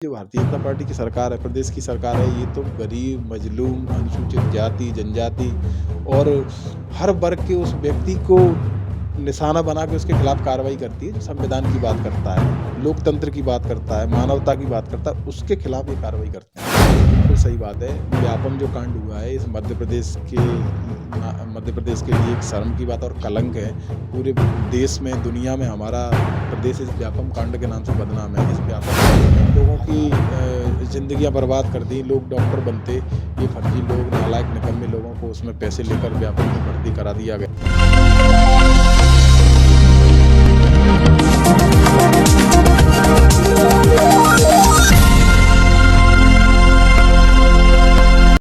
जो भारतीय जनता पार्टी की सरकार है, प्रदेश की सरकार है, ये तो गरीब, मजलूम, अनुसूचित जाति, जनजाति और हर वर्ग के उस व्यक्ति को निशाना बना के उसके खिलाफ कार्रवाई करती है, जो संविधान की बात करता है, लोकतंत्र की बात करता है, मानवता की बात करता है, उसके खिलाफ ये कार्रवाई करते हैं। बिल्कुल सही बात है। व्यापम जो कांड हुआ है, इस मध्य प्रदेश के लिए एक शर्म की बात और कलंक है। पूरे देश में, दुनिया में हमारा प्रदेश इस व्यापम कांड के नाम से बदनाम है। इस व्यापम कांड में लोगों की ज़िंदगियाँ बर्बाद कर दी, लोग डॉक्टर बनते, ये फर्जी लोग, नालायक निकम्मे लोगों को उसमें पैसे लेकर व्यापम में भर्ती करा दिया गया।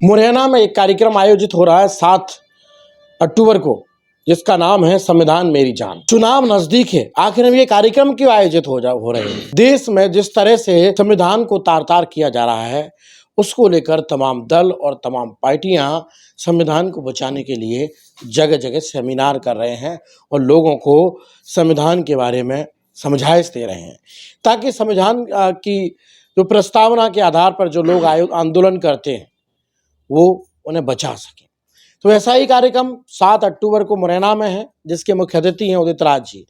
मुरैना में एक कार्यक्रम आयोजित हो रहा है 7 अक्टूबर को, जिसका नाम है संविधान मेरी जान। चुनाव नजदीक है, आखिर में ये कार्यक्रम क्यों आयोजित हो रहे हैं? देश में जिस तरह से संविधान को तार तार किया जा रहा है, उसको लेकर तमाम दल और तमाम पार्टियां संविधान को बचाने के लिए जगह जगह सेमिनार कर रहे हैं और लोगों को संविधान के बारे में समझाइश दे रहे हैं, ताकि संविधान की जो प्रस्तावना के आधार पर जो लोग आंदोलन करते हैं वो उन्हें बचा सके। तो ऐसा ही कार्यक्रम 7 अक्टूबर को मुरैना में है, जिसके मुख्य अतिथि हैं उदित राज जी।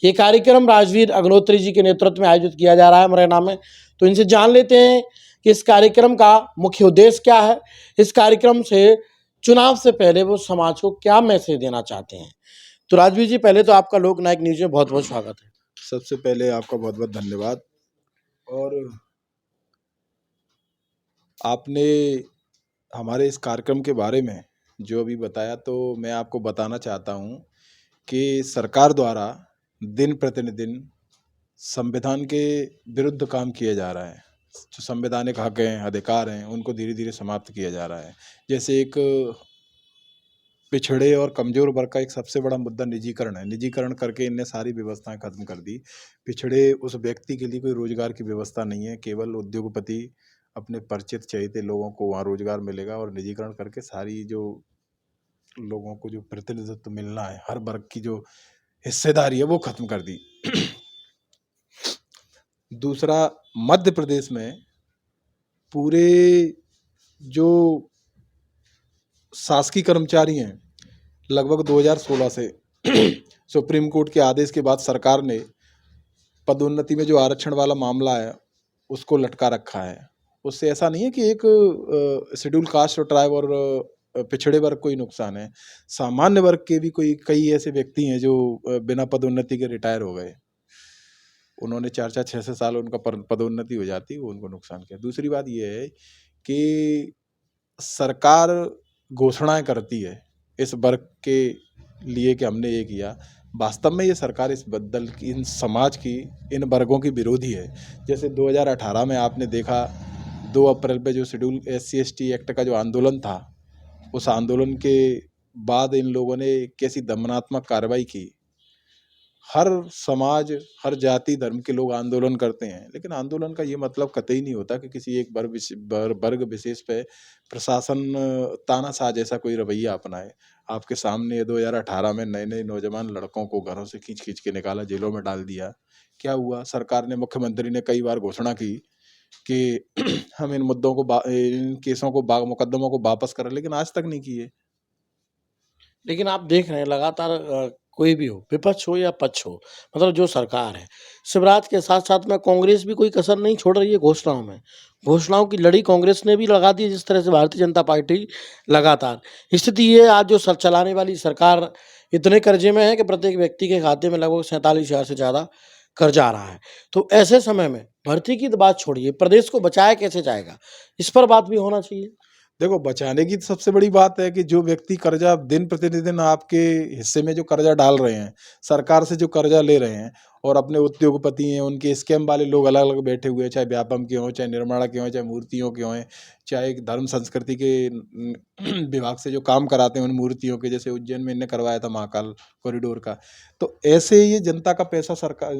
ये कार्यक्रम राजवीर अग्निहोत्री जी के नेतृत्व में आयोजित किया जा रहा है मुरैना में। तो इनसे जान लेते हैं कि इस कार्यक्रम का मुख्य उद्देश्य क्या है, इस कार्यक्रम से चुनाव से पहले वो समाज को क्या मैसेज देना चाहते हैं। तो राजवीर जी, पहले तो आपका लोकनायक न्यूज में बहुत बहुत स्वागत है। सबसे पहले आपका बहुत बहुत धन्यवाद। और आपने हमारे इस कार्यक्रम के बारे में जो अभी बताया, तो मैं आपको बताना चाहता हूँ कि सरकार द्वारा दिन प्रतिदिन संविधान के विरुद्ध काम किया जा रहा है। जो संवैधानिक हक हैं, अधिकार हैं, उनको धीरे धीरे समाप्त किया जा रहा है। जैसे एक पिछड़े और कमज़ोर वर्ग का एक सबसे बड़ा मुद्दा निजीकरण है। निजीकरण करके इनने सारी व्यवस्थाएं खत्म कर दी। पिछड़े उस व्यक्ति के लिए कोई रोजगार की व्यवस्था नहीं है, केवल उद्योगपति अपने परिचित चहेते लोगों को वहाँ रोजगार मिलेगा। और निजीकरण करके सारी जो लोगों को जो प्रतिनिधित्व मिलना है, हर वर्ग की जो हिस्सेदारी है, वो खत्म कर दी। दूसरा, मध्य प्रदेश में पूरे जो शासकीय कर्मचारी हैं, लगभग 2016 से सुप्रीम कोर्ट के आदेश के बाद सरकार ने पदोन्नति में जो आरक्षण वाला मामला है, उसको लटका रखा है। उससे ऐसा नहीं है कि एक शेड्यूल कास्ट और ट्राइब और पिछड़े वर्ग को ही नुकसान है, सामान्य वर्ग के भी कई ऐसे व्यक्ति हैं जो बिना पदोन्नति के रिटायर हो गए। उन्होंने 4-4, 6-6 साल उनका पदोन्नति हो जाती, वो उनको नुकसान किया। दूसरी बात ये है कि सरकार घोषणाएं करती है इस वर्ग के लिए कि हमने ये किया, वास्तव में ये सरकार इस बदल की, इन समाज की, इन वर्गों की विरोधी है। जैसे 2018 में आपने देखा, 2 अप्रैल पे जो शेड्यूल SC/ST एक्ट का जो आंदोलन था, उस आंदोलन के बाद इन लोगों ने कैसी दमनात्मक कार्रवाई की। हर समाज, हर जाति धर्म के लोग आंदोलन करते हैं, लेकिन आंदोलन का ये मतलब कतई नहीं होता कि किसी एक वर्ग विशेष पे प्रशासन तानाशाह जैसा कोई रवैया अपनाए। आपके सामने 2018 में नए नए नौजवान लड़कों को घरों से खींच खींच के निकाला, जेलों में डाल दिया। क्या हुआ? सरकार ने, मुख्यमंत्री ने कई बार घोषणा की कि हम इन मुद्दों को, इन केसों को, मुकदमों को वापस करें, लेकिन आज तक नहीं किए। लेकिन आप देख रहे हैं लगातार कोई भी हो, विपक्ष हो या पक्ष हो, मतलब जो सरकार है, शिवराज के साथ साथ में कांग्रेस भी कोई कसर नहीं छोड़ रही है घोषणाओं में। घोषणाओं की लड़ी कांग्रेस ने भी लगा दी, जिस तरह से भारतीय जनता पार्टी लगातार। स्थिति ये आज जो चलाने वाली सरकार इतने कर्जे में है कि प्रत्येक व्यक्ति के खाते में लगभग 47,000 से ज़्यादा कर्जा आ रहा है। तो ऐसे समय में भर्ती की तो बात छोड़िए, प्रदेश को बचाया कैसे जाएगा, इस पर बात भी होना चाहिए। देखो, बचाने की तो सबसे बड़ी बात है कि जो व्यक्ति कर्जा दिन प्रतिदिन आपके हिस्से में जो कर्जा डाल रहे हैं, सरकार से जो कर्जा ले रहे हैं, और अपने उद्योगपति हैं, उनके स्कैम वाले लोग अलग अलग बैठे हुए हैं, चाहे व्यापम के हों, चाहे निर्माणा के हों, चाहे मूर्तियों के हों, चाहे धर्म संस्कृति के विभाग से जो काम कराते हैं उन मूर्तियों के, जैसे उज्जैन में इन्हें करवाया था महाकाल कॉरिडोर का। तो ऐसे ये जनता का पैसा सरकार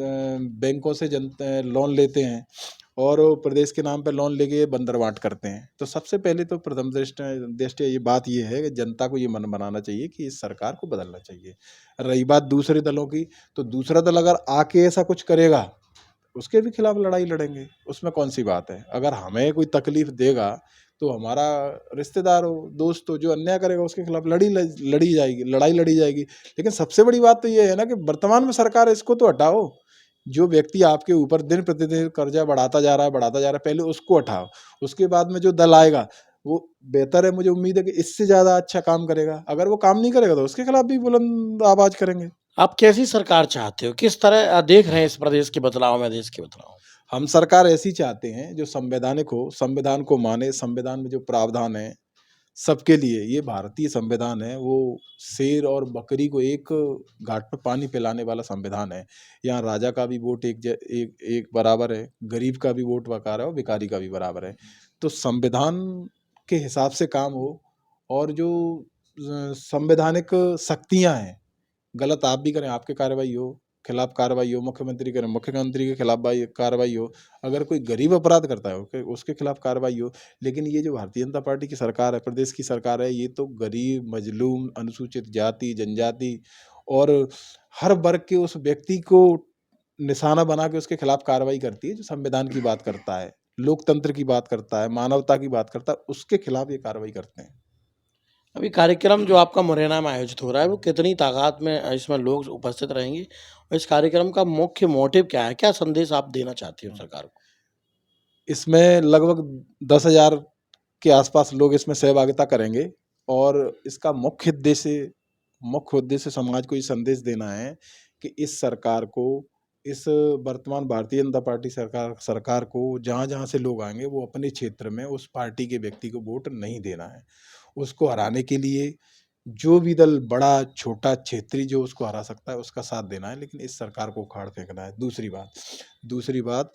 बैंकों से लोन लेते हैं और प्रदेश के नाम पे लोन लेके बंदर बांट करते हैं। तो सबसे पहले तो प्रथम दृष्टया ये बात ये है कि जनता को ये मन बनाना चाहिए कि इस सरकार को बदलना चाहिए। रही बात दूसरे दलों की, तो दूसरा दल अगर आके ऐसा कुछ करेगा उसके भी खिलाफ लड़ाई लड़ेंगे, उसमें कौन सी बात है। अगर हमें कोई तकलीफ देगा तो हमारा रिश्तेदार हो, दोस्त हो, जो अन्याय करेगा उसके खिलाफ लड़ाई लड़ी जाएगी। लेकिन सबसे बड़ी बात तो ये है ना कि वर्तमान में सरकार है, इसको तो हटाओ। जो व्यक्ति आपके ऊपर दिन प्रतिदिन कर्जा बढ़ाता जा रहा है, पहले उसको हटाओ। उसके बाद में जो दल आएगा वो बेहतर है, मुझे उम्मीद है कि इससे ज़्यादा अच्छा काम करेगा। अगर वो काम नहीं करेगा तो उसके खिलाफ भी बुलंद आवाज़ करेंगे। आप कैसी सरकार चाहते हो? किस तरह देख रहे हैं इस प्रदेश के बदलाव में, देश के बदलाव में? हम सरकार ऐसी चाहते हैं जो संवैधानिक हो, संविधान को माने, संविधान में जो प्रावधान है सबके लिए। ये भारतीय संविधान है, वो शेर और बकरी को एक घाट पे पानी पिलाने वाला संविधान है। यहाँ राजा का भी वोट एक बराबर है, गरीब का भी वोट बराबर है और भिखारी का भी बराबर है। तो संविधान के हिसाब से काम हो, और जो संवैधानिक शक्तियाँ हैं, गलत आप भी करें आपके कार्रवाई हो, खिलाफ कार्रवाई हो, मुख्यमंत्री करें मुख्यमंत्री के खिलाफ कार्रवाई हो, अगर कोई गरीब अपराध करता है उसके खिलाफ कार्रवाई हो। लेकिन ये जो भारतीय जनता पार्टी की सरकार है, प्रदेश की सरकार है, ये तो गरीब, मजलूम, अनुसूचित जाति, जनजाति और हर वर्ग के उस व्यक्ति को निशाना बना के उसके खिलाफ कार्रवाई करती है, जो संविधान की बात करता है, लोकतंत्र की बात करता है, मानवता की बात करता है, उसके खिलाफ ये कार्रवाई करते हैं। अभी कार्यक्रम जो आपका मुरैना में आयोजित हो रहा है, वो कितनी तादाद में इसमें लोग उपस्थित रहेंगे और इस कार्यक्रम का मुख्य मोटिव क्या है? क्या संदेश आप देना चाहती हो सरकार को? इसमें लगभग 10,000 के आसपास लोग इसमें सहभागिता करेंगे, और इसका मुख्य उद्देश्य समाज को ये संदेश देना है कि इस सरकार को, इस वर्तमान भारतीय जनता पार्टी सरकार को जहाँ-जहाँ से लोग आएँगे वो अपने क्षेत्र में उस पार्टी के व्यक्ति को वोट नहीं देना है। उसको हराने के लिए जो भी दल बड़ा, छोटा, क्षेत्रीय जो उसको हरा सकता है उसका साथ देना है, लेकिन इस सरकार को उखाड़ फेंकना है। दूसरी बात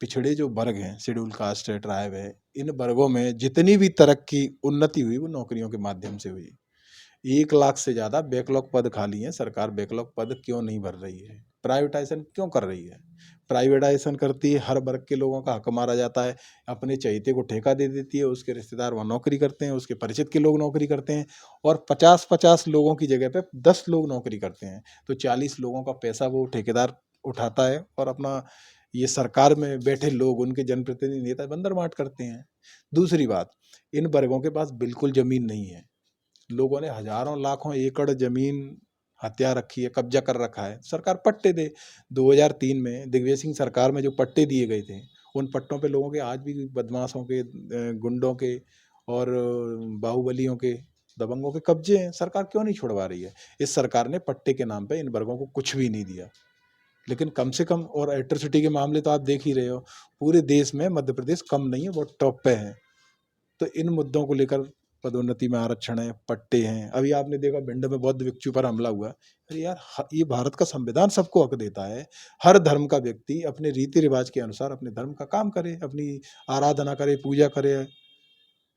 पिछड़े जो वर्ग हैं, शेड्यूल कास्ट है, ट्राइब है, इन वर्गों में जितनी भी तरक्की, उन्नति हुई वो नौकरियों के माध्यम से हुई। 1 लाख से ज़्यादा बैकलॉग पद खाली हैं, सरकार बैकलॉग पद क्यों नहीं भर रही है? प्राइवेटाइज़ेशन क्यों कर रही है? प्राइवेटाइज़ेशन करती है, हर वर्ग के लोगों का हक मारा जाता है, अपने चहेते को ठेका दे देती है, उसके रिश्तेदार वहाँ नौकरी करते हैं, उसके परिचित के लोग नौकरी करते हैं, और 50-50 लोगों की जगह पे 10 लोग नौकरी करते हैं। तो 40 लोगों का पैसा वो ठेकेदार उठाता है और अपना ये सरकार में बैठे लोग, उनके जनप्रतिनिधि नेता बंदरबांट करते हैं। दूसरी बात, इन वर्गों के पास बिल्कुल ज़मीन नहीं है। लोगों ने हजारों लाखों एकड़ जमीन हत्या रखी है, कब्जा कर रखा है। सरकार पट्टे दे। 2003 में दिग्विजय सिंह सरकार में जो पट्टे दिए गए थे, उन पट्टों पे लोगों के आज भी बदमाशों के, गुंडों के और बाहुबलियों के, दबंगों के कब्जे हैं। सरकार क्यों नहीं छुड़वा रही है? इस सरकार ने पट्टे के नाम पे इन वर्गों को कुछ भी नहीं दिया। लेकिन कम से कम, और इलेक्ट्रिसिटी के मामले तो आप देख ही रहे हो, पूरे देश में मध्य प्रदेश कम नहीं है, बहुत टॉप पे है। तो इन मुद्दों को लेकर पदोन्नति में आरक्षण है, पट्टे हैं। अभी आपने देखा भिंड में बौद्ध भिक्षु पर हमला हुआ। अरे यार, ये भारत का संविधान सबको हक देता है, हर धर्म का व्यक्ति अपने रीति रिवाज के अनुसार अपने धर्म का काम करे, अपनी आराधना करे,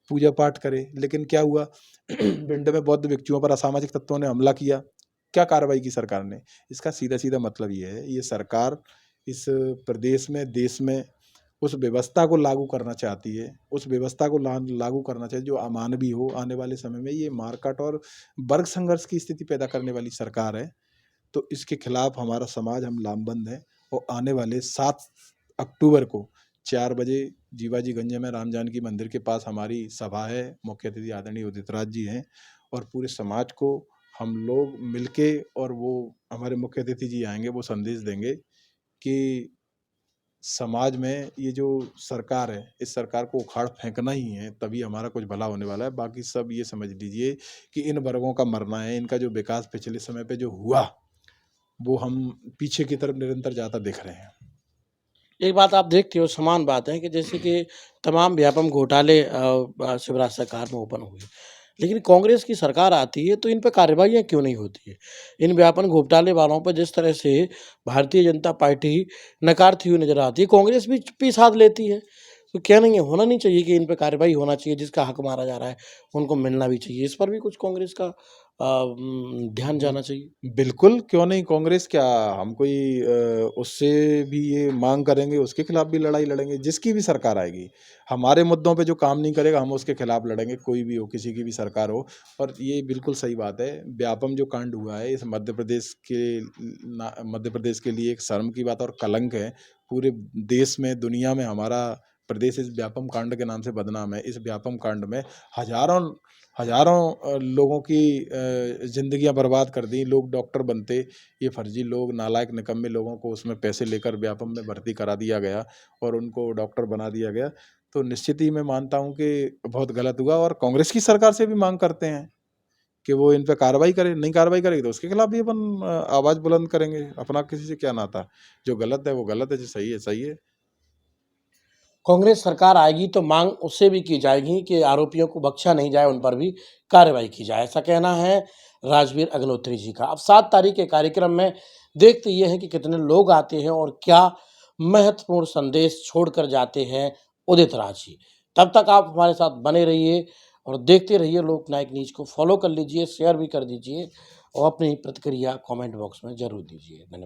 पूजा पाठ करे। लेकिन क्या हुआ, भिंड में बौद्ध भिक्षुओं पर असामाजिक तत्वों ने हमला किया। क्या कार्रवाई की सरकार ने? इसका सीधा सीधा मतलब ये है, ये सरकार इस प्रदेश में, देश में उस व्यवस्था को लागू करना चाहती है, उस व्यवस्था को लागू करना चाहिए जो अमानवीय हो। आने वाले समय में ये मारकाट और वर्ग संघर्ष की स्थिति पैदा करने वाली सरकार है। तो इसके खिलाफ हमारा समाज, हम लामबंद है। और आने वाले 7 अक्टूबर को 4 बजे जीवाजीगंज में राम जानकी मंदिर के पास हमारी सभा है। मुख्य अतिथि आदरणीय उदित राज जी हैं, और पूरे समाज को हम लोग मिलके, और वो हमारे मुख्य अतिथि जी आएंगे, वो संदेश देंगे कि समाज में ये जो सरकार है, इस सरकार को उखाड़ फेंकना ही है, तभी हमारा कुछ भला होने वाला है। बाकी सब ये समझ लीजिए कि इन वर्गों का मरना है। इनका जो विकास पिछले समय पे जो हुआ, वो हम पीछे की तरफ निरंतर जाता दिख रहे हैं। एक बात आप देखते हो, समान बात है कि जैसे कि तमाम व्यापम घोटाले शिवराज सरकार में ओपन हुए, लेकिन कांग्रेस की सरकार आती है तो इन पे कार्रवाइयाँ क्यों नहीं होती है? इन व्यापम घोटाले वालों पर जिस तरह से भारतीय जनता पार्टी नकारती हुई नजर आती है, कांग्रेस भी चुप्पी साध लेती है। तो क्या नहीं है, होना नहीं चाहिए कि इन पे कार्रवाई होना चाहिए, जिसका हक मारा जा रहा है उनको मिलना भी चाहिए। इस पर भी कुछ कांग्रेस का ध्यान जाना चाहिए। बिल्कुल, क्यों नहीं। कांग्रेस क्या, हम कोई उससे भी ये माँग करेंगे, उसके खिलाफ भी लड़ाई लड़ेंगे, जिसकी भी सरकार आएगी। हमारे मुद्दों पे जो काम नहीं करेगा, हम उसके खिलाफ लड़ेंगे, कोई भी हो, किसी की भी सरकार हो। और ये बिल्कुल सही बात है, व्यापम जो कांड हुआ है, इस मध्य प्रदेश के लिए एक शर्म की बात और कलंक है। पूरे देश में, दुनिया में हमारा प्रदेश इस व्यापम कांड के नाम से बदनाम है। इस व्यापम कांड में हज़ारों हज़ारों लोगों की ज़िंदगियाँ बर्बाद कर दी। लोग डॉक्टर बनते, ये फर्जी लोग, नालायक निकम्मे लोगों को उसमें पैसे लेकर व्यापम में भर्ती करा दिया गया और उनको डॉक्टर बना दिया गया। तो निश्चित ही मैं मानता हूँ कि बहुत गलत हुआ और कांग्रेस की सरकार से भी माँग करते हैं कि वो इन पे कार्रवाई करे। नहीं कार्रवाई करेगी तो उसके खिलाफ भी अपन आवाज़ बुलंद करेंगे। अपना किसी से क्या नाता? जो गलत है वो गलत है, जो सही है सही है। कांग्रेस सरकार आएगी तो मांग उससे भी की जाएगी कि आरोपियों को बख्शा नहीं जाए, उन पर भी कार्रवाई की जाए, ऐसा कहना है राजवीर अग्निहोत्री जी का। अब 7 तारीख के कार्यक्रम में देखते ये हैं कि कितने लोग आते हैं और क्या महत्वपूर्ण संदेश छोड़कर जाते हैं उदित राज जी। तब तक आप हमारे साथ बने रहिए और देखते रहिए लोकनायक न्यूज को। फॉलो कर लीजिए, शेयर भी कर दीजिए और अपनी प्रतिक्रिया कमेंट बॉक्स में जरूर दीजिए। धन्यवाद।